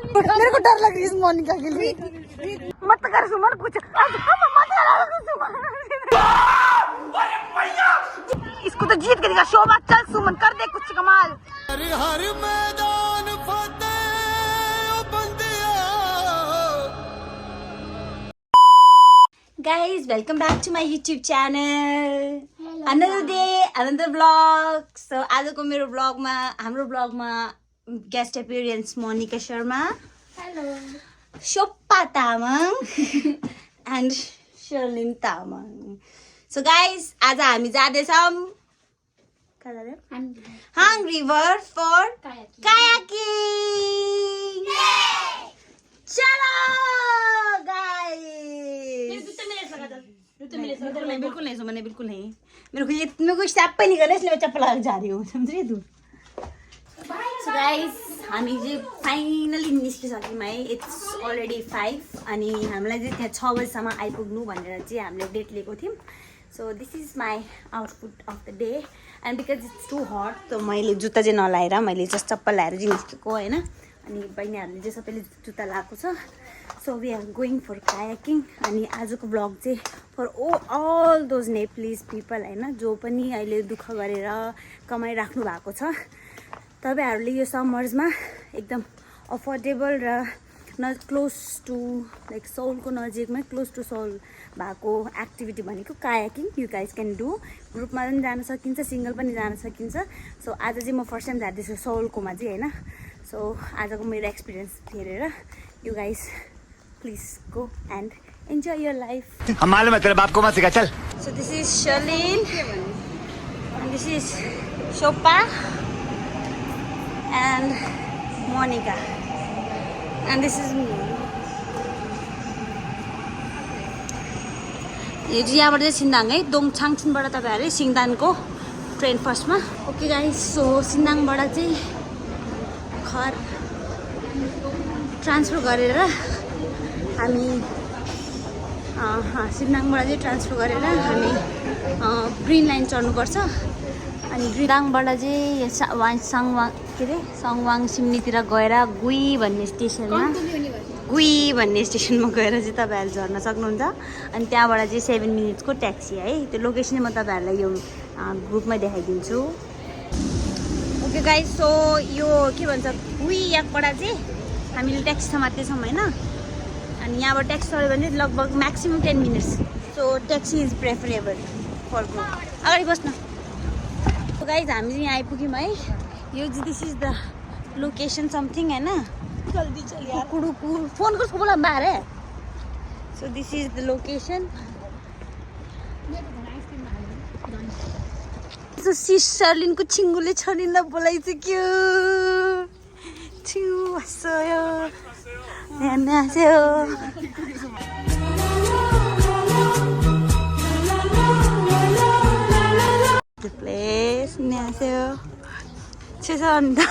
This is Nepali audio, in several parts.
मेरे को डर लग रही है इस मोनिका के लिए। मत कर सुमन कुछ। इसको तो जीत के दिखा शोभा। चल सुमन कर दे कुछ कमाल। हर मैदान Guys, welcome back to my YouTube channel. Another day, another vlog. So आजको मेरो vlogमा हाम्रो vlogमा guest appearance Monica Sharma. Hello. Shobha Tamang and Sherlyn Tamang. So guys, आज हामी जाँदैछौँ कहाँ जाँदै? Hang River for kayaking. चलो गाइस। बिल्कुल नहीं सुमन बिल्कुल नहीं। मेरे को स्टेप पे नहीं करना इसलिए मैं चप्पल लगा जा रही हूँ समझ रही तू। So guys, हामी चाहिँ फाइनली निस्किसक्यौँ है। इट्स अलरेडी 5 अनि हामीलाई चाहिँ त्यहाँ 6 बजीसम्म आइपुग्नु भनेर चाहिँ हामीले डेट लिएको थियौँ। So this is my outfit of the day and because it's too hot त मैले जुत्ता चाहिँ नलाएर मैले जस्ट चप्पल लाएर चाहिँ निस्केको होइन। अनि बहिनीहरूले चाहिँ सबैले जुत्ता लगाएको छ। So we are going for kayaking. अनि आजको ब्लग चाहिँ for all those Nepalese people होइन जो पनि अहिले दुःख गरेर कमाइराख्नु भएको छ। तपाईँहरूले यो समर्समा एकदम अफोर्डेबल र क्लोज टु लाइक सोलको नजिकमै क्लोज टु सोल भएको एक्टिभिटी भनेको kayaking. You guys can do. ग्रुपमा पनि जान सकिन्छ, सिङ्गल पनि जान सकिन्छ। सो आज चाहिँ म फर्स्ट टाइम जाँदैछु सोलकोमा चाहिँ होइन। सो आजको मेरो एक्सपिरियन्स हेरेर you guys please go and enjoy your life. हम मालूम है तेरे बाप को मत सिखा चल। So this is Sherlyn and this is Shobha and Monica and this is me. यो चाहिँ यहाँबाट चाहिँ सिन्दाङ है। दोङछाङछिनबाट तपाईँहरूले सिङदानको ट्रेन फर्स्टमा। ओके गाइस, सो सिन्दाङबाट चाहिँ घर ट्रान्सफर गरेर हामी सिन्दाङबाट चाहिँ ट्रान्सफर गरेर हामी ग्रिन लाइन चढ्नुपर्छ। अनि ग्रिदाङबाट चाहिँ सङवाङ के अरे सङवाङ सिम्नीतिर गएर गुई भन्ने स्टेसनमा गएर चाहिँ तपाईँहरू झर्न सक्नुहुन्छ। अनि त्यहाँबाट चाहिँ 7 मिनट्सको ट्याक्सी है। त्यो लोकेसन म तपाईँहरूलाई यो ग्रुपमै देखाइदिन्छु। ओके गाइस, सो यो के भन्छ गुई याकबाट चाहिँ हामीले ट्याक्सी समात्दैछौँ होइन। अनि यहाँबाट ट्याक्सी चढ्यो भने लगभग maximum 10 minutes. So taxi is preferable for group. अगाडि बस्नु। गाइज हामी चाहिँ यहाँ आइपुग्यौँ है। यो चाहिँ this is the location something होइन। जल्दी चलिए कुडुकु फोन को बोला बारे। So this is the location. So Sherlynको छिङ्गुले छोरीलाई बोलाइसक्यो। The place, 안녕하세요. 죄송합니다.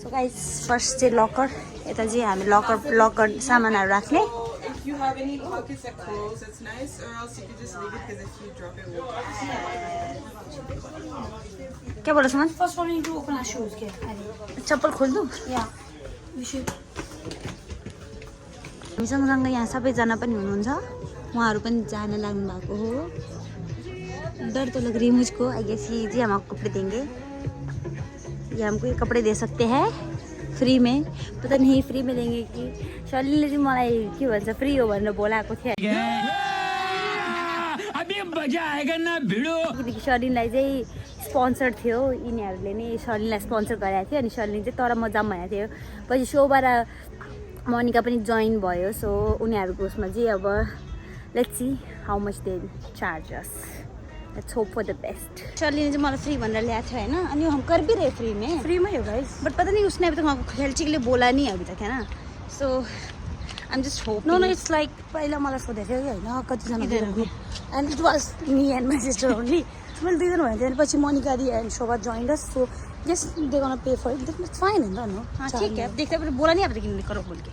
So guys, first चाहिँ लकर। यता चाहिँ हामी लकर सामानहरू राख्ने। If you have any pockets that close, it's nice, or else you could just leave it because if you drop it, we'll क्या बोला सामान? First one, you need to open our shoes. चप्पल खोल दूँ? Yeah, we should. हामी सँगसँगै यहाँ सबैजना पनि हुनुहुन्छ। उहाँहरू पनि जान लाग्नु भएको हो। डर तो लग रही है मुझको। आई गेस ये जी हम आपको कपड़े देंगे। ये हमको ये कपड़े दे सकते हैं फ्री में। पता नहीं फ्री में देंगे कि। Sherlynले चाहिँ मलाई के भन्छ फ्री हो भनेर बोलाएको थियो। अभी मजा आएगा ना भिडो। Sherlynलाई चाहिँ स्पोन्सर थियो यिनीहरूले नै Sherlynलाई स्पोन्सर गरेको थियो। अनि Sherlyn चाहिँ तर म जाम भनेको थियो। पछि शोभा र मोनिका पनि जोइन भयो। सो उनीहरूको उसमा चाहिँ अब let's see how much they charge us. Let's hope for the best. Sherlyn ने मलाई फ्री भनेर ल्याएको थियो होइन। अनि हम कर भी रहे फ्री में। Free में हो guys. बट पता नहीं उसने अभी तक हमको खेलची के लिए बोला नहीं अभी तक है ना। So I am just hoping. No, it's like पहिला मलाई सोधेको थियो होइन कतिजना group and it was me and my sister only. मैले 2 जना भनेको थिएँ। पछि मोनिका दी and Shobha joined us. So yes they gonna pay for it. It's fine है ना। हाँ ठीक है। अब देखते हैं बोला नहीं अभी तक करो बोल के।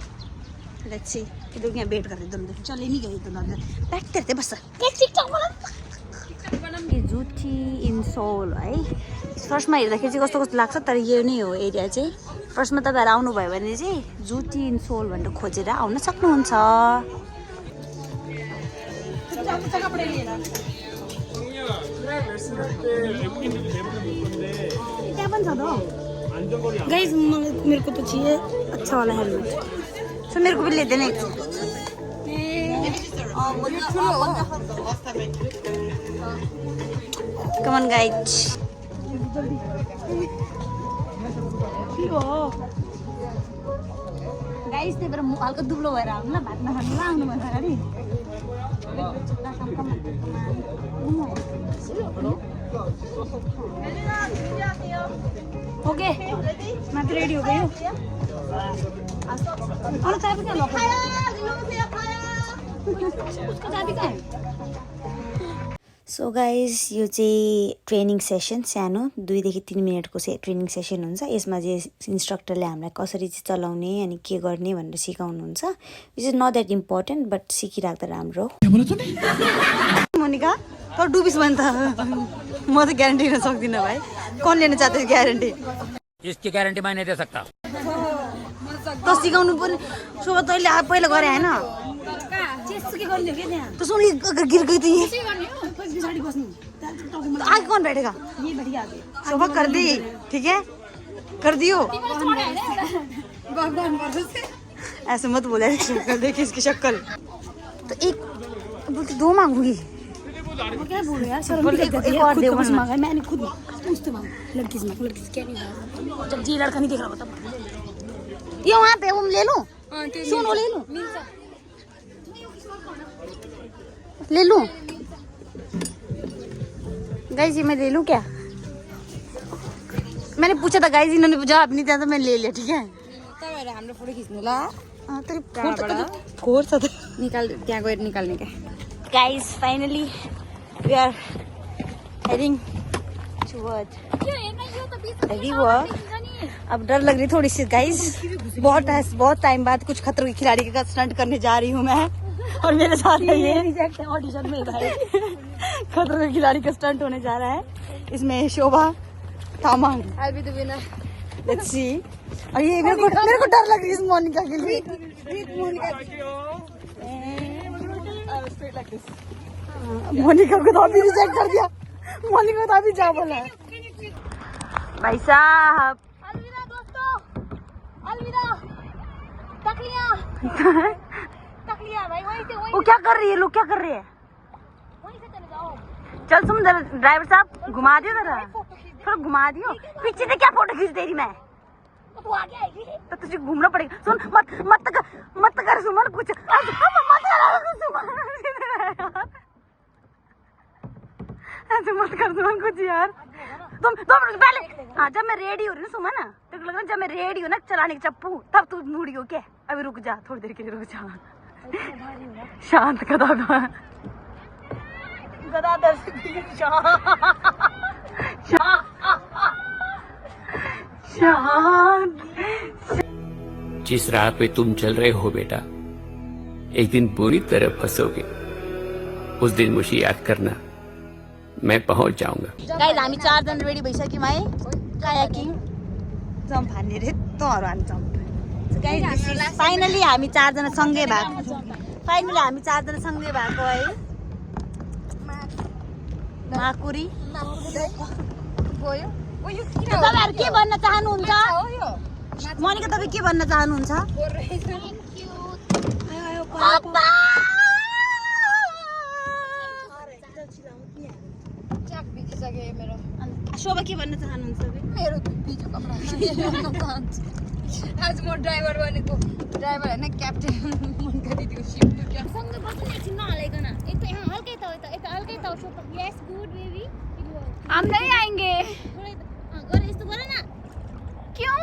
लेट्स सी ये लोग यहाँ वेट कर रहे दोनों। चले नहीं गए दोनों। बैठ करते बस। जुठी इन सोल है। फर्स्टमा हेर्दाखेरि चाहिँ कस्तो कस्तो लाग्छ तर यो नै हो एरिया चाहिँ। फर्स्टमा तपाईँहरू आउनुभयो भने चाहिँ जुटी इन सोल भनेर खोजेर आउन सक्नुहुन्छ। क्या बन था गाइस मेरे को तो चाहिए अच्छा वाला हेलमेट सो मेरे को भी ले देना एक। Come on guys. गाइस त्यही भएर हल्का दुब्लो भएर आउनु ल भात नखानु ल आउनु भन्छ अगाडि। ओके मैं तो रेडी हो गई हूँ। और चाबी क्या लॉक उसका चाबी कहाँ है? सो गाइज यो चाहिँ ट्रेनिङ सेसन सानो 2 देखि 3 मिनटको ट्रेनिङ सेसन हुन्छ। यसमा चाहिँ इन्स्ट्रक्टरले हामीलाई कसरी चाहिँ चलाउने अनि के गर्ने भनेर सिकाउनुहुन्छ। Which is not that important but सिकिराख्दा राम्रो। मोनिका तर डुबिस भने त म त ग्यारेन्टी दिन सक्दिनँ भाइ। कौन लिन चाहते ग्यारेन्टी? इसकी गारंटी मैं नहीं दे सकता। त सिकाउनु पर्ने शोभा तैँले पहिला गरे होइन तो सुन अगर गिर गई तो ये आगे कौन बैठेगा? ये बढ़िया आगे शोभा कर दी ठीक है कर दियो। ऐसे मत बोला शक्ल देखिए इसकी शक्ल तो एक बोलती 2 मांगूंगी। वो क्या बोल रहे यार सर एक और दे मांगा मैंने खुद पूछते मांगा लड़की से मांगा लड़की से क्या नहीं मांगा जब जी लड़का नहीं देख रहा होता ये वहाँ पे वो ले लूं सुन वो ले लूं गाइस ये मैं ले लूं क्या? मैंने पूछा था गाइस इन्होंने जवाब नहीं दिया तो मैं ले लिया ठीक है। हाम्रो फोटो खिच्नु ल तेरी खोर था निकाल त्यहाँ गएर निकाल्ने क्या। Guys finally we are heading toward ready work. अब डर लग रही थोड़ी सी गाइस। बहुत टाइम बाद कुछ खतरों की खिलाड़ी का स्टंट करने जा रही हूँ मैं और मेरे साथ है ये ऑडिशन में भाई खतरों के खिलाड़ी का स्टंट होने जा रहा है। इसमें Shobha Tamang I be the winner let's see. और ये मेरे को डर लग रही है इस मोनिका के लिए। मोनिका को तो अभी रिजेक्ट कर दिया। मोनिका तो अभी जा बोला है भाई साहब। अलविदा दोस्तों अलविदा तकलियां भाई वहीं से वो क्या कर रही है? लोग क्या कर रहे हैं? वहीं से चले जाओ। चल तुम जरा ड्राइवर साहब घुमा दियो जरा थोड़ा घुमा दियो। पीछे से क्या फोटो खींच दे रही मैं तो तू आगे आएगी तो तुझे घूमना पड़ेगा। सुन मत कर सुमन कुछ ऐसे मत कर सुमन कुछ यार। तुम पहले हाँ जब मैं रेडी हो रही हूँ सुमन ना तो लग रहा जब मैं रेडी हूँ ना चलाने की चप्पू तब तू मुड़ी हो क्या? अभी रुक जा थोड़ी देर के लिए रुक जा। शांत गदाधर शांत। जिस राह पे तुम चल रहे हो बेटा एक दिन बुरी तरह फंसोगे। उस दिन मुझे याद करना मैं पहुंच जाऊंगा। गाइस हामी 4 जना रेडी भइसक्यौँ है कायाकिङ जम्प हान्ने रे तँहरू हामी जम्प। गाइस फाइनली हामी 4 जना सँगै भएको है। माकुरी तपाईँहरू के भन्न चाहनुहुन्छ? मोनिका तपाईँ के भन्न चाहनुहुन्छ? शोभा के भन्न चाहनुहुन्छ? मेरो बिजो कपडा आज म ड्राइभर बनेको ड्राइभर होइन क्याप्टेन मोनिका दिदीको सिफ्ट क्या सँगै बस्नु एकछिन नहलाइकन यता यहाँ हल्कै त यता हल्कै त शोभा यस गुड बेबी हम नहीं आएंगे गरे यस्तो गर न क्यों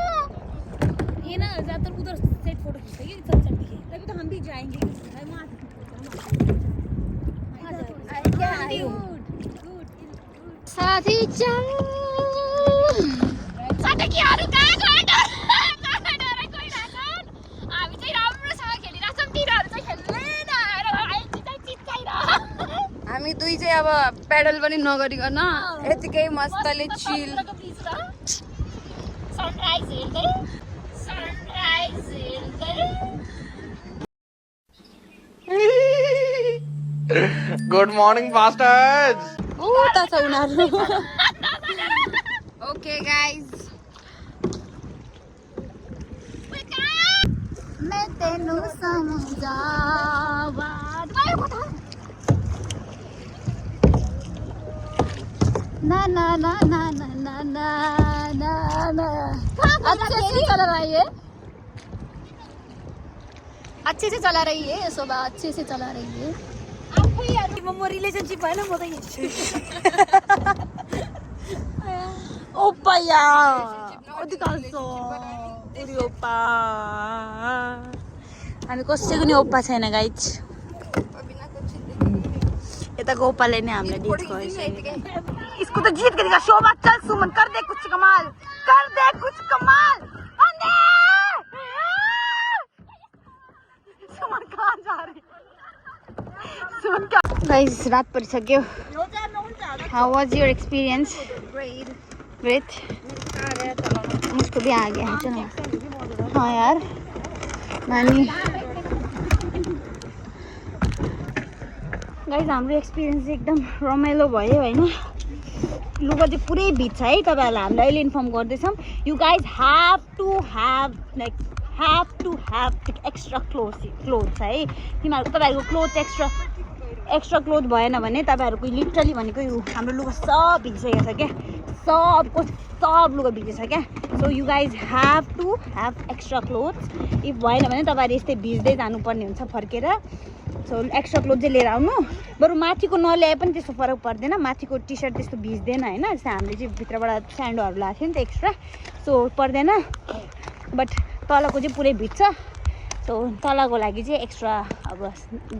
ये ना ज्यादातर उधर सेट फोटो खींचते हैं सनसेट दिखे तभी तो हम भी जाएंगे साथी चल साथीहरु कहाँ गयो कोही राखन हामी चाहिँ राम्रोसँग खेलिरहेछौँ तिनीहरू चाहिँ खेल्दैन हामी दुई चाहिँ अब पेडल पनि नगरिकन यतिकै मस्तले चिल सनराइज हेर्दै Good morning, bastards! उता छ उनीहरू ओके गाइज मैं तेनु समझावा ना ना ना ना ना ना ना ना ना अच्छे से चला रहा है अच्छे से चला रही है शोभा अच्छे से चला रही है म रिलेसनशिप भएन म त ओप्पा या अधिकांश उरी ओप्पा हामी कसैको नि ओप्पा छैन गाइज यताको ओप्पाले नै हामीलाई डेट गरेछ इसको तो जीत के दिखा शोभा चल सुमन कर दे कुछ कमाल सुमन कहाँ जा रही सुमन क्या गाइस रात परिसक्यो how was your experience great मुझको भी आ गया है चलो हाँ यार नानी गाइस हाम्रो एक्सपिरियन्स एकदम रमाइलो भयो हैन लुगा चाहिँ पुरै भिज्छ है तपाईहरुलाई हामीले अहिले इन्फर्म गर्दैछौं you guys have to have extra clothes है तिमीहरुको तपाईहरुको क्लोथ एक्स्ट्रा क्लोथ भएन भने तपाईहरुको लिटरली भनेको यो हाम्रो लुगा सब भिजिसकेको छ क्या सब लुगा भिजेछ क्या so you guys have to have extra clothes if भएन भने तपाईहरु यस्तै भिज्दै जानुपर्ने हुन्छ फर्केर सो एक्स्ट्रा क्लोथ चाहिँ लिएर आउनु बरु माथिको नल्याए पनि त्यस्तो फरक पर्दैन माथिको टी सर्ट त्यस्तो भिज्दैन हैन जस्तै हामीले चाहिँ भित्रबाट स्यान्डोहरू लगाएको थियो नि त एक्स्ट्रा सो पर्दैन बट तलको चाहिँ पुरै भिज्छ सो तलको लागि चाहिँ एक्स्ट्रा अब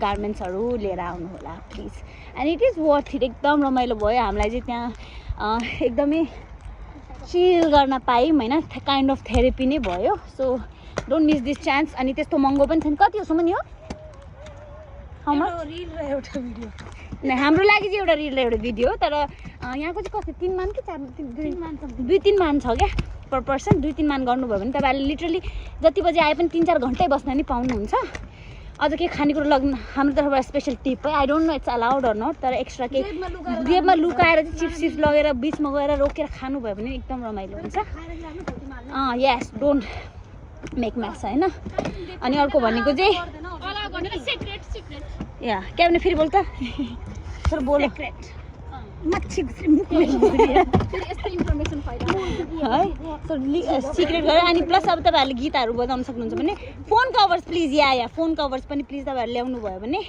गार्मेन्ट्सहरू लिएर आउनु होला please and it is worth it एकदम रमाइलो भयो हामीलाई चाहिँ त्यहाँ एकदमै चिल गर्न पायौँ होइन काइन्ड अफ थेरेपी नै भयो so don't miss this chance अनि त्यस्तो महँगो पनि छैन कति हो सम्म नि हो हाम्रो लागि चाहिँ एउटा रिल र एउटा भिडियो तर यहाँको चाहिँ कस्तो 3 मान कि 2-3 मान छ क्या पर पर्सन 2-3 मान गर्नुभयो भने तपाईँहरूले लिटरली जति बजी आए पनि 3-4 घन्टै बस्न नि पाउनुहुन्छ अझ के खानेकुरो लग्न हाम्रो तर्फबाट स्पेसल टिप है I don't know it's allowed or not तर एक्स्ट्रा के जेबमा लुकाएर चाहिँ चिप्स लगेर बिचमा गएर रोकेर खानुभयो भने एकदम रमाइलो हुन्छ यस डोन्ट मेक म्यास होइन अनि अर्को भनेको चाहिँ या क्या भने फेरि बोल त सर बोल मच्छी है सिक्रेट गरेर अनि प्लस अब तपाईँहरूले गीतहरू बजाउन सक्नुहुन्छ भने phone covers please yeah phone covers पनि प्लिज तपाईँहरूले ल्याउनु भयो भने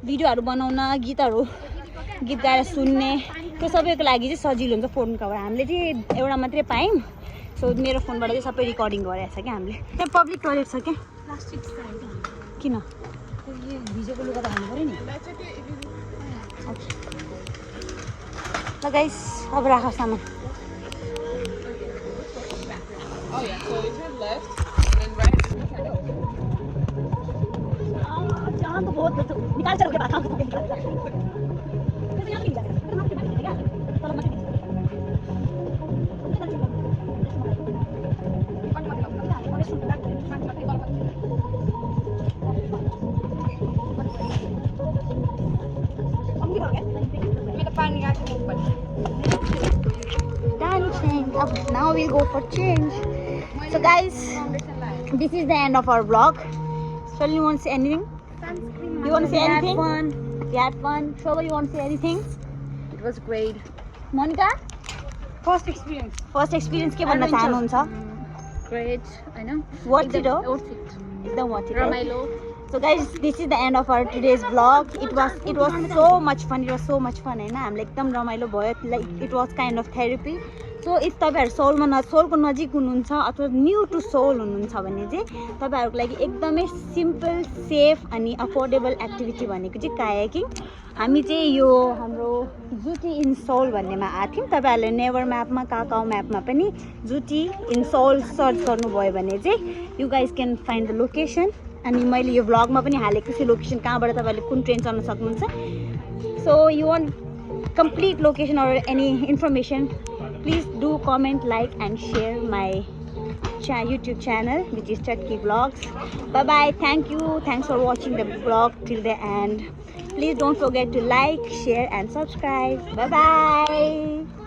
भिडियोहरू बनाउन गीत गाएर सुन्ने त्यो सबैको लागि चाहिँ सजिलो हुन्छ फोन कभर हामीले चाहिँ एउटा मात्रै पायौँ सो मेरो फोनबाट चाहिँ सबै रिकर्डिङ गरेको छ क्या हामीले त्यहाँ पब्लिक टोइलेट छ क्या किन भिजेको लुगा त हाल्नु पऱ्यो नि ल गाइस अब राख सामान Oh yeah, so you turn left and then right. जहाँ तो बहुत निकाल चल के बात हम now we'll go for change. So guys, this is the end of our vlog. So you want to say anything? You want to say anything? We had fun. Shobha, you want to say anything? It was great. Monica? First experience. First experience के भन्नु चाहनुहुन्छ? Great, I know. Worth it, oh? Worth it. एकदम worth it. Ramailo. So guys, this is the end of our today's vlog. It was so much fun. It was so much fun हैन हामीले एकदम रमाइलो भयो like it was kind of therapy. So if तपाईहरु सोलको नजिक हुनुहुन्छ अथवा न्यू टु सोल हुनुहुन्छ भने चाहिँ तपाईहरुको लागि एकदमै सिम्पल सेफ अनि अफोर्डेबल एक्टिभिटी भनेको चाहिँ कायाकिङ हामी चाहिँ यो हाम्रो जुटी इन सोल भन्नेमा आएको थियौँ तपाईहरुले नेभर म्यापमा काकाओ म्यापमा पनि जुटी इन सोल सर्च गर्नुभयो भने चाहिँ you guys can find the location अनि मैले यो भ्लगमा पनि हालेको छु लोकेसन कहाँबाट तपाईहरुले कुन ट्रेन चढ्न सक्नुहुन्छ so you want complete location or any information please do comment, like and share my YouTube channel, which is Chutki Vlogs. Bye bye. Thank you. Thanks for watching the vlog till the end. Please don't forget to like, share and subscribe. Bye bye.